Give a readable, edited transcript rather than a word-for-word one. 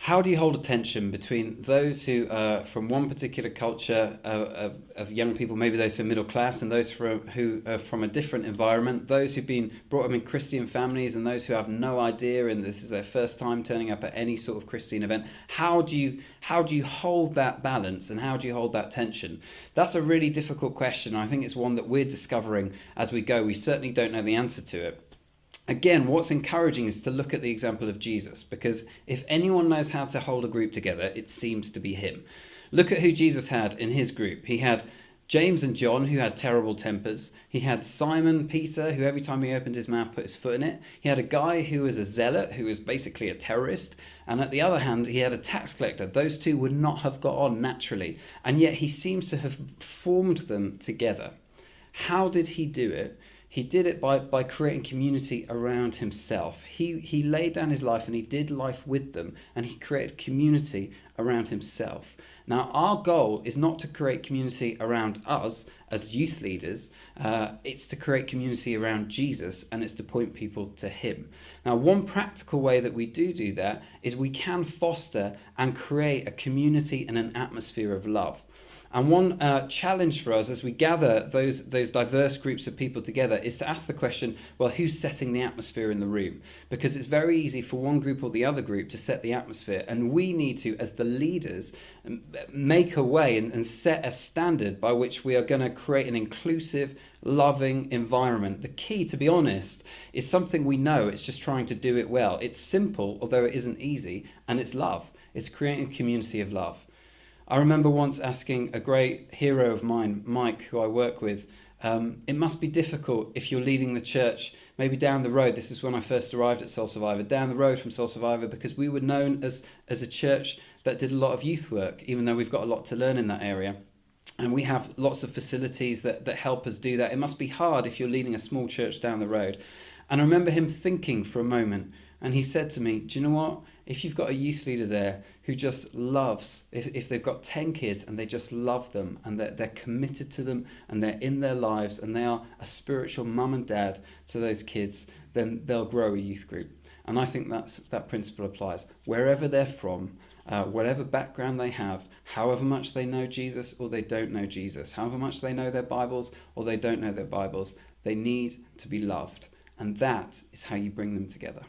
How do you hold a tension between those who are from one particular culture of young people, maybe those who are middle class, and those who are from a different environment, those who've been brought up in Christian families and those who have no idea and this is their first time turning up at any sort of Christian event? How do you hold that balance, and how do you hold that tension? That's a really difficult question. I think it's one that we're discovering as we go. We certainly don't know the answer to it. Again, what's encouraging is to look at the example of Jesus, because if anyone knows how to hold a group together, it seems to be him. Look at who Jesus had in his group. He had James and John, who had terrible tempers. He had Simon Peter, who every time he opened his mouth put his foot in it. He had a guy who was a zealot, who was basically a terrorist. And at the other hand, he had a tax collector. Those two would not have got on naturally. And yet he seems to have formed them together. How did he do it? He did it by creating community around himself. He laid down his life and he did life with them, and he created community around himself. Now, our goal is not to create community around us as youth leaders. It's to create community around Jesus, and it's to point people to him. Now, one practical way that we do that is we can foster and create a community and an atmosphere of love. And one challenge for us as we gather those diverse groups of people together is to ask the question, well, who's setting the atmosphere in the room? Because it's very easy for one group or the other group to set the atmosphere. And we need to, as the leaders, make a way and set a standard by which we are going to create an inclusive, loving environment. The key, to be honest, is something we know. It's just trying to do it well. It's simple, although it isn't easy, and it's love. It's creating a community of love. I remember once asking a great hero of mine, Mike, who I work with, it must be difficult if you're leading the church, maybe down the road. This is when I first arrived at Soul Survivor, down the road from Soul Survivor, because we were known as a church that did a lot of youth work, even though we've got a lot to learn in that area. And we have lots of facilities that help us do that. It must be hard if you're leading a small church down the road. And I remember him thinking for a moment, and he said to me, do you know what? If you've got a youth leader there who just loves, if they've got 10 kids and they just love them and they're committed to them and they're in their lives and they are a spiritual mum and dad to those kids, then they'll grow a youth group. And I think that principle applies. Wherever they're from, whatever background they have, however much they know Jesus or they don't know Jesus, however much they know their Bibles or they don't know their Bibles, they need to be loved. And that is how you bring them together.